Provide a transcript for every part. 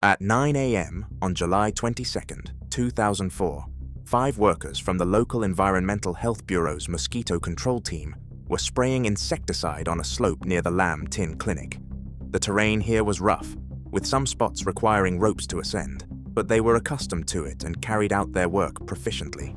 At 9 a.m. on July 22, 2004, 5 workers from the local Environmental Health Bureau's mosquito control team were spraying insecticide on a slope near the Lam Tin clinic. The terrain here was rough, with some spots requiring ropes to ascend, but they were accustomed to it and carried out their work proficiently.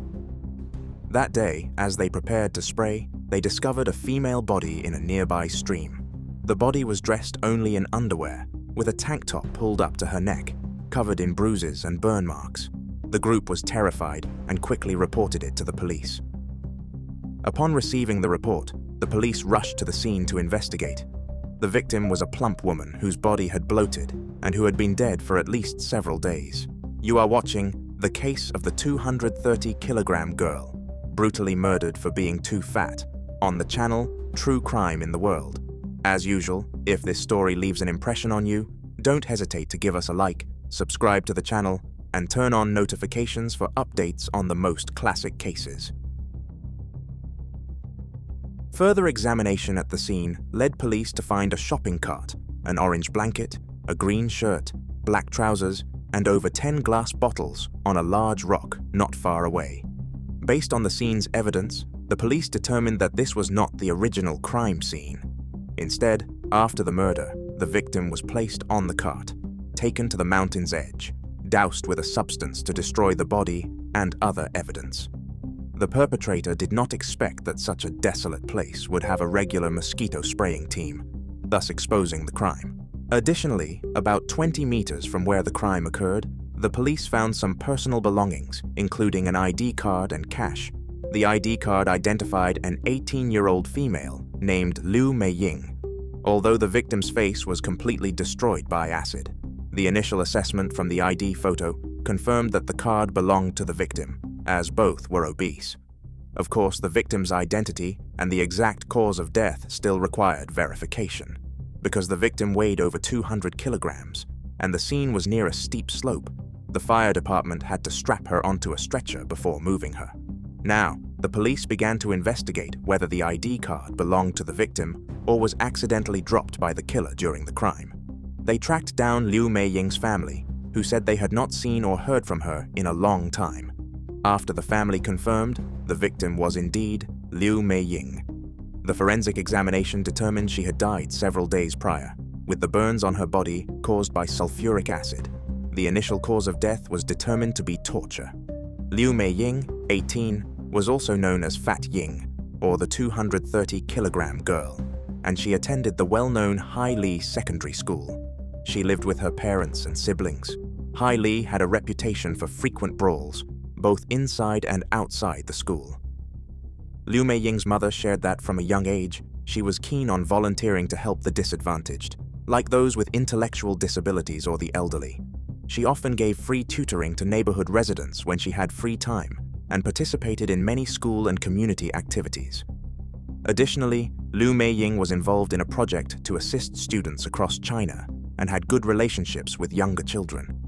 That day, as they prepared to spray, they discovered a female body in a nearby stream. The body was dressed only in underwear, with a tank top pulled up to her neck, covered in bruises and burn marks. The group was terrified and quickly reported it to the police. Upon receiving the report, the police rushed to the scene to investigate. The victim was a plump woman whose body had bloated and who had been dead for at least several days. You are watching The Case of the 230-kilogram Girl, brutally murdered for being too fat, on the channel True Crime in the World. As usual, if this story leaves an impression on you, don't hesitate to give us a like, subscribe to the channel, and turn on notifications for updates on the most classic cases. Further examination at the scene led police to find a shopping cart, an orange blanket, a green shirt, black trousers, and over 10 glass bottles on a large rock not far away. Based on the scene's evidence, the police determined that this was not the original crime scene. Instead, after the murder, the victim was placed on the cart, taken to the mountain's edge, doused with a substance to destroy the body and other evidence. The perpetrator did not expect that such a desolate place would have a regular mosquito spraying team, thus exposing the crime. Additionally, about 20 meters from where the crime occurred, the police found some personal belongings, including an ID card and cash. The ID card identified an 18-year-old female named Liu Meiying. Although the victim's face was completely destroyed by acid, the initial assessment from the ID photo confirmed that the card belonged to the victim, as both were obese. Of course, the victim's identity and the exact cause of death still required verification. Because the victim weighed over 200 kilograms, and the scene was near a steep slope, the fire department had to strap her onto a stretcher before moving her. Now, the police began to investigate whether the ID card belonged to the victim or was accidentally dropped by the killer during the crime. They tracked down Liu Meiying's family, who said they had not seen or heard from her in a long time. After the family confirmed, the victim was indeed Liu Meiying. The forensic examination determined she had died several days prior, with the burns on her body caused by sulfuric acid. The initial cause of death was determined to be torture. Liu Meiying, 18, was also known as Fat Ying, or the 230-kilogram girl, and she attended the well-known Hai Li Secondary School. She lived with her parents and siblings. Hai Li had a reputation for frequent brawls, both inside and outside the school. Liu Meiying's mother shared that from a young age, she was keen on volunteering to help the disadvantaged, like those with intellectual disabilities or the elderly. She often gave free tutoring to neighborhood residents when she had free time, and participated in many school and community activities. Additionally, Liu Meiying was involved in a project to assist students across China and had good relationships with younger children.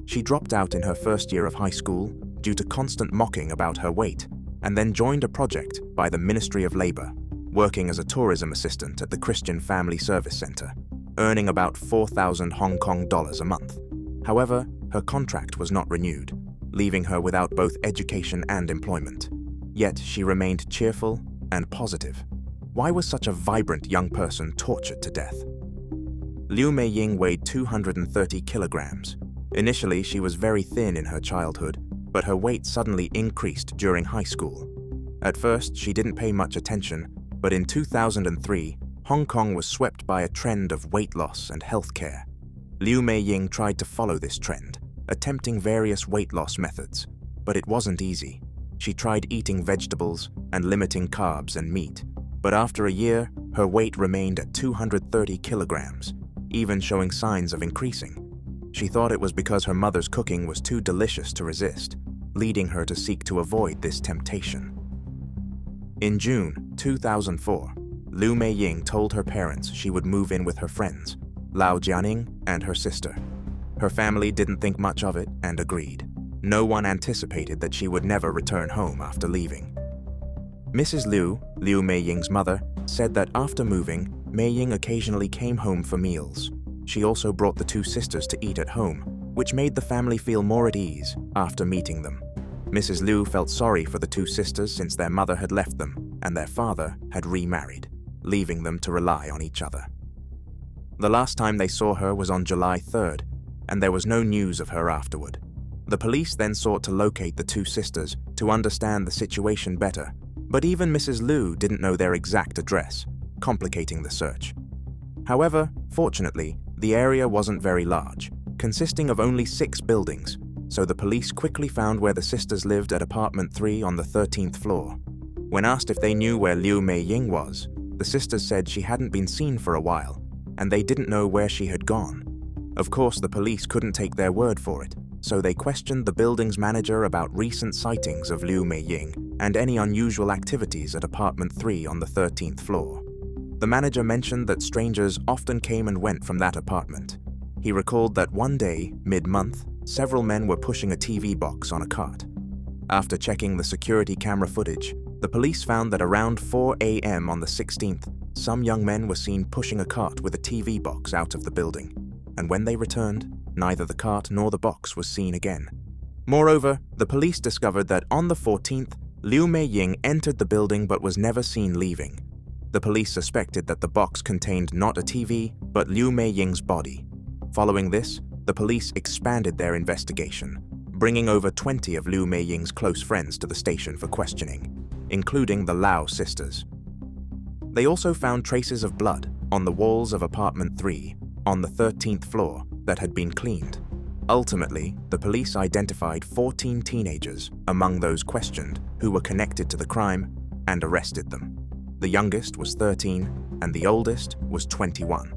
She dropped out in her first year of high school due to constant mocking about her weight, and then joined a project by the Ministry of Labor, working as a tourism assistant at the Christian Family Service Center, earning about 4,000 Hong Kong dollars a month. However, her contract was not renewed, leaving her without both education and employment. Yet she remained cheerful and positive. Why was such a vibrant young person tortured to death? Liu Meiying weighed 230 kilograms. Initially, she was very thin in her childhood, but her weight suddenly increased during high school. At first, she didn't pay much attention, but in 2003, Hong Kong was swept by a trend of weight loss and health care. Liu Meiying tried to follow this trend, attempting various weight loss methods, but it wasn't easy. She tried eating vegetables and limiting carbs and meat, but after a year, her weight remained at 230 kilograms, even showing signs of increasing. She thought it was because her mother's cooking was too delicious to resist, leading her to seek to avoid this temptation. In June 2004, Liu Meiying told her parents she would move in with her friends, Lao Jianing and her sister. Her family didn't think much of it and agreed. No one anticipated that she would never return home after leaving. Mrs. Liu, Liu Meiying's mother, said that after moving, Meiying occasionally came home for meals. she also brought the two sisters to eat at home, which made the family feel more at ease after meeting them. Mrs. Liu felt sorry for the two sisters since their mother had left them and their father had remarried, leaving them to rely on each other. The last time they saw her was on July 3rd, and there was no news of her afterward. The police then sought to locate the two sisters to understand the situation better, but even Mrs. Liu didn't know their exact address, complicating the search. However, fortunately, the area wasn't very large, consisting of only 6 buildings, so the police quickly found where the sisters lived at apartment 3 on the 13th floor. When asked if they knew where Liu Meiying was, the sisters said she hadn't been seen for a while, and they didn't know where she had gone. Of course, the police couldn't take their word for it, so they questioned the building's manager about recent sightings of Liu Meiying and any unusual activities at apartment 3 on the 13th floor. The manager mentioned that strangers often came and went from that apartment. He recalled that one day, mid-month, several men were pushing a TV box on a cart. After checking the security camera footage, the police found that around 4 a.m. on the 16th, some young men were seen pushing a cart with a TV box out of the building, and when they returned, neither the cart nor the box was seen again. Moreover, the police discovered that on the 14th, Liu Meiying entered the building but was never seen leaving. The police suspected that the box contained not a TV, but Liu Meiying's body. Following this, the police expanded their investigation, bringing over 20 of Liu Meiying's close friends to the station for questioning, including the Lao sisters. They also found traces of blood on the walls of apartment 3 on the 13th floor that had been cleaned. Ultimately, the police identified 14 teenagers among those questioned who were connected to the crime and arrested them. The youngest was 13 and the oldest was 21.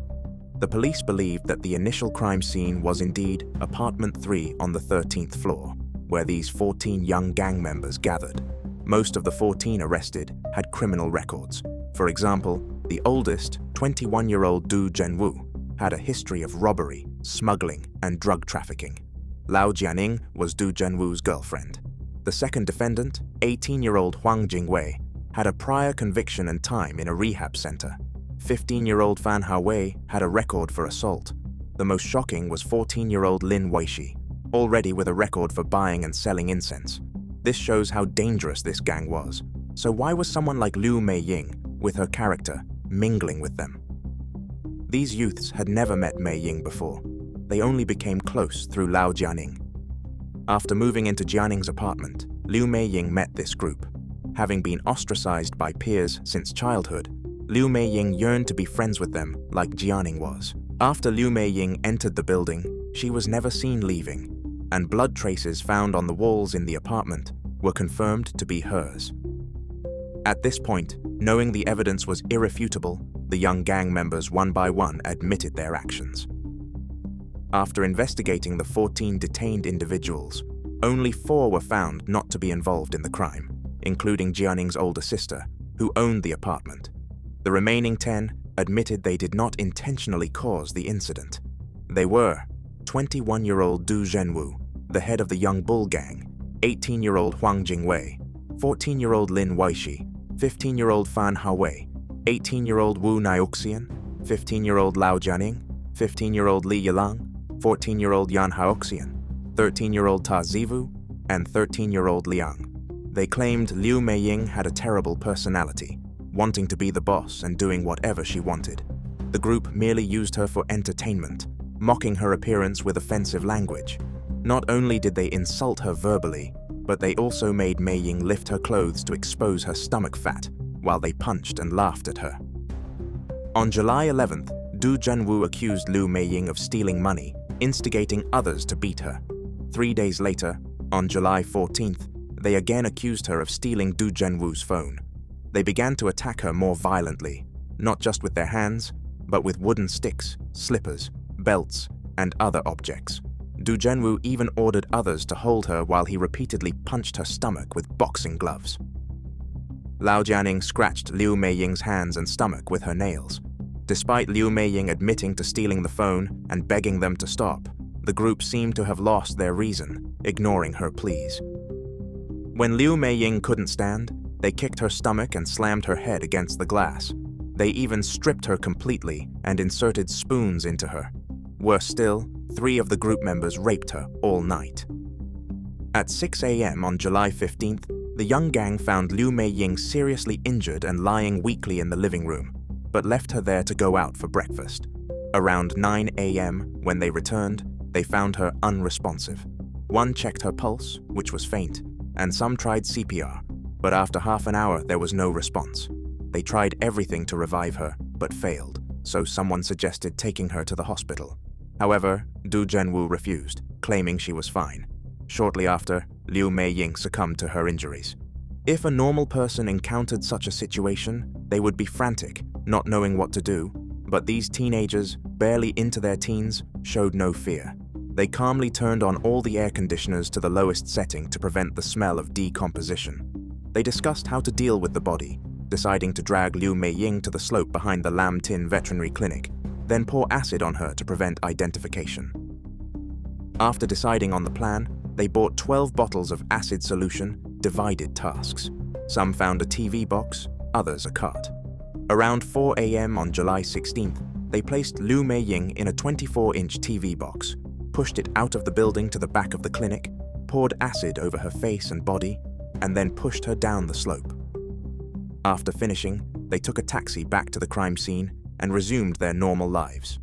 The police believed that the initial crime scene was indeed apartment 3 on the 13th floor, where these 14 young gang members gathered. Most of the 14 arrested had criminal records. For example, the oldest, 21-year-old Du Zhenwu, had a history of robbery, smuggling, and drug trafficking. Lao Jianing was Du Zhenwu's girlfriend. The second defendant, 18-year-old Huang Jingwei, had a prior conviction and time in a rehab center. 15-year-old Fan Haowei had a record for assault. The most shocking was 14-year-old Lin Weishi, already with a record for buying and selling incense. This shows how dangerous this gang was. So why was someone like Liu Meiying, with her character, mingling with them? These youths had never met Meiying before. They only became close through Lao Jianing. After moving into Jianing's apartment, Liu Meiying met this group. Having been ostracized by peers since childhood, Liu Meiying yearned to be friends with them like Jianing was. After Liu Meiying entered the building, she was never seen leaving, and blood traces found on the walls in the apartment were confirmed to be hers. At this point, knowing the evidence was irrefutable, the young gang members one by one admitted their actions. After investigating the 14 detained individuals, only 4 were found not to be involved in the crime, including Jianing's older sister, who owned the apartment. The remaining 10 admitted they did not intentionally cause the incident. They were 21-year-old Du Zhenwu, the head of the Young Bull Gang, 18-year-old Huang Jingwei, 14-year-old Lin Weishi, 15-year-old Fan Haowei, 18-year-old Wu Niuxian, 15-year-old Lao Jianing, 15-year-old Li Yilang, 14-year-old Yan Haoxian, 13-year-old Ta Zivu, and 13-year-old Liang. They claimed Liu Meiying had a terrible personality, wanting to be the boss and doing whatever she wanted. The group merely used her for entertainment, mocking her appearance with offensive language. Not only did they insult her verbally, but they also made Meiying lift her clothes to expose her stomach fat, while they punched and laughed at her. On July 11th, Du Zhenwu accused Liu Meiying of stealing money, instigating others to beat her. 3 days later, on July 14th, they again accused her of stealing Du Zhenwu's phone. They began to attack her more violently, not just with their hands, but with wooden sticks, slippers, belts, and other objects. Du Zhenwu even ordered others to hold her while he repeatedly punched her stomach with boxing gloves. Lao Jianing scratched Liu Meiying's hands and stomach with her nails. Despite Liu Meiying admitting to stealing the phone and begging them to stop, the group seemed to have lost their reason, ignoring her pleas. When Liu Meiying couldn't stand, they kicked her stomach and slammed her head against the glass. They even stripped her completely and inserted spoons into her. Worse still, 3 of the group members raped her all night. At 6 a.m. on July 15th, the young gang found Liu Meiying seriously injured and lying weakly in the living room, but left her there to go out for breakfast. Around 9 a.m., when they returned, they found her unresponsive. One checked her pulse, which was faint, and some tried CPR, but after half an hour there was no response. They tried everything to revive her, but failed, so someone suggested taking her to the hospital. However, Du Zhenwu refused, claiming she was fine. Shortly after, Liu Meiying succumbed to her injuries. If a normal person encountered such a situation, they would be frantic, not knowing what to do, but these teenagers, barely into their teens, showed no fear. They calmly turned on all the air conditioners to the lowest setting to prevent the smell of decomposition. They discussed how to deal with the body, deciding to drag Liu Meiying to the slope behind the Lam Tin veterinary clinic, then pour acid on her to prevent identification. After deciding on the plan, they bought 12 bottles of acid solution, divided tasks. Some found a TV box, others a cart. Around 4 a.m. on July 16th, they placed Liu Meiying in a 24-inch TV box, pushed it out of the building to the back of the clinic, poured acid over her face and body, and then pushed her down the slope. After finishing, they took a taxi back to the crime scene and resumed their normal lives.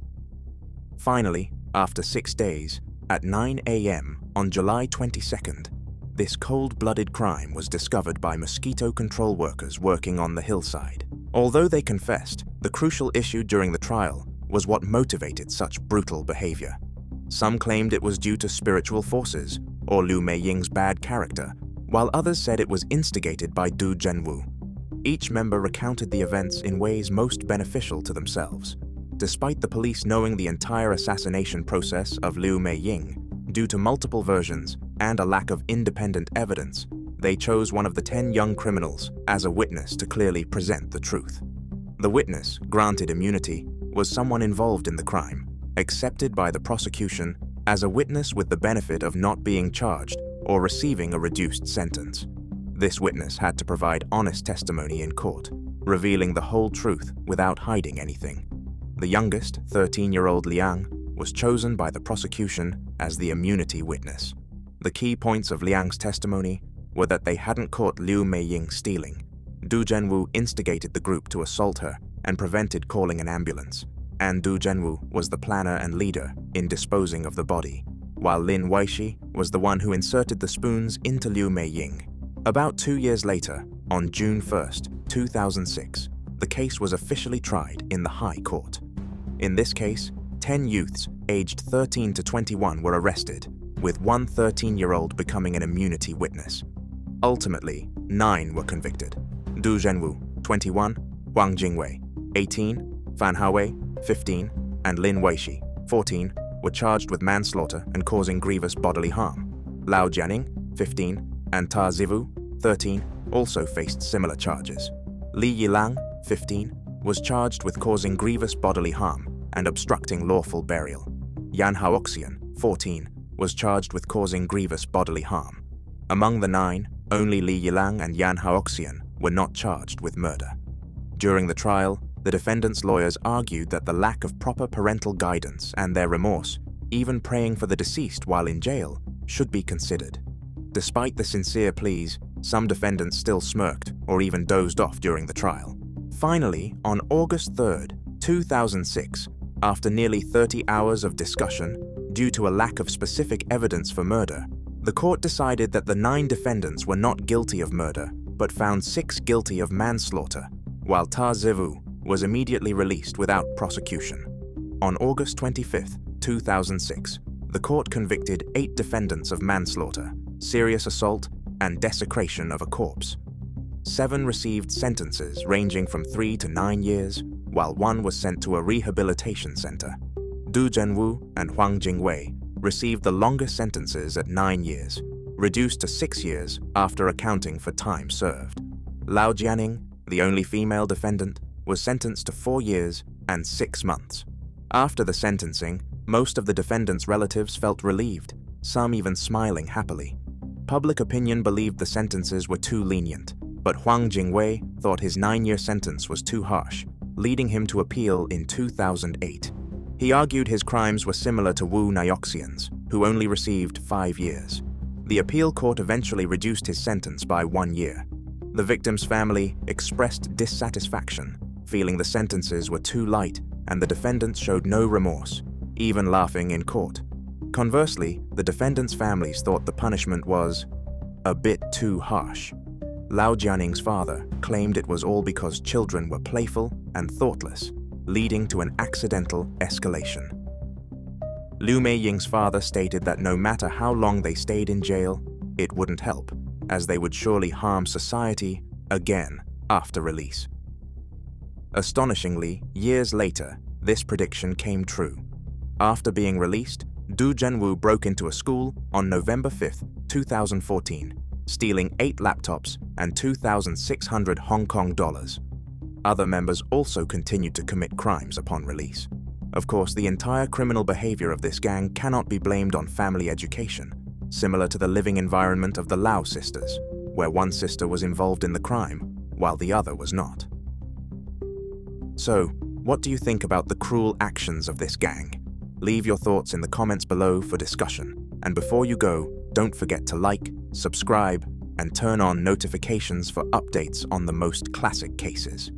Finally, after 6 days, at 9 a.m. on July 22nd, this cold-blooded crime was discovered by mosquito control workers working on the hillside. Although they confessed, the crucial issue during the trial was what motivated such brutal behavior. Some claimed it was due to spiritual forces or Liu Meiying's bad character, while others said it was instigated by Du Zhenwu. Each member recounted the events in ways most beneficial to themselves. Despite the police knowing the entire assassination process of Liu Meiying, due to multiple versions and a lack of independent evidence, they chose one of the 10 young criminals as a witness to clearly present the truth. The witness, granted immunity, was someone involved in the crime, accepted by the prosecution as a witness with the benefit of not being charged or receiving a reduced sentence. This witness had to provide honest testimony in court, revealing the whole truth without hiding anything. The youngest, 13-year-old Liang, was chosen by the prosecution as the immunity witness. The key points of Liang's testimony were that they hadn't caught Liu Meiying stealing. Du Zhenwu instigated the group to assault her and prevented calling an ambulance, and Du Zhenwu was the planner and leader in disposing of the body, while Lin Weishi was the one who inserted the spoons into Liu Meiying. About 2 years later, on June 1st, 2006, the case was officially tried in the High Court. In this case, 10 youths aged 13 to 21 were arrested, with one 13-year-old becoming an immunity witness. Ultimately, 9 were convicted. Du Zhenwu, 21, Huang Jingwei, 18, Fan Haowei, 15, and Lin Weishi, 14, were charged with manslaughter and causing grievous bodily harm. Lao Jianing, 15, and Ta Zivu, 13, also faced similar charges. Li Yilang, 15, was charged with causing grievous bodily harm and obstructing lawful burial. Yan Haoxian, 14, was charged with causing grievous bodily harm. Among the 9, only Li Yilang and Yan Haoxian were not charged with murder. During the trial, the defendants' lawyers argued that the lack of proper parental guidance and their remorse, even praying for the deceased while in jail, should be considered. Despite the sincere pleas, some defendants still smirked or even dozed off during the trial. Finally, on August 3rd, 2006, after nearly 30 hours of discussion, due to a lack of specific evidence for murder, the court decided that the 9 defendants were not guilty of murder, but found 6 guilty of manslaughter, while Ta Zivu was immediately released without prosecution. On August 25th, 2006, the court convicted 8 defendants of manslaughter, serious assault, and desecration of a corpse. 7 received sentences ranging from 3 to 9 years, while 1 was sent to a rehabilitation center. Du Zhenwu and Huang Jingwei received the longest sentences at 9 years, reduced to 6 years after accounting for time served. Lao Jianing, the only female defendant, was sentenced to 4 years and 6 months. After the sentencing, most of the defendants' relatives felt relieved, some even smiling happily. Public opinion believed the sentences were too lenient, but Huang Jingwei thought his 9-year sentence was too harsh, leading him to appeal in 2008. He argued his crimes were similar to Wu Nioxian's, who only received 5 years. The appeal court eventually reduced his sentence by 1 year. The victim's family expressed dissatisfaction, feeling the sentences were too light and the defendants showed no remorse, even laughing in court. Conversely, the defendants' families thought the punishment was a bit too harsh. Lao Jianning's father claimed it was all because children were playful and thoughtless, leading to an accidental escalation. Liu Meiying's father stated that no matter how long they stayed in jail, it wouldn't help, as they would surely harm society again after release. Astonishingly, years later, this prediction came true. After being released, Du Zhenwu broke into a school on November 5, 2014, stealing 8 laptops and 2,600 Hong Kong dollars. Other members also continued to commit crimes upon release. Of course, the entire criminal behavior of this gang cannot be blamed on family education, similar to the living environment of the Lau sisters, where one sister was involved in the crime, while the other was not. So, what do you think about the cruel actions of this gang? Leave your thoughts in the comments below for discussion. And before you go, don't forget to like, subscribe, and turn on notifications for updates on the most classic cases.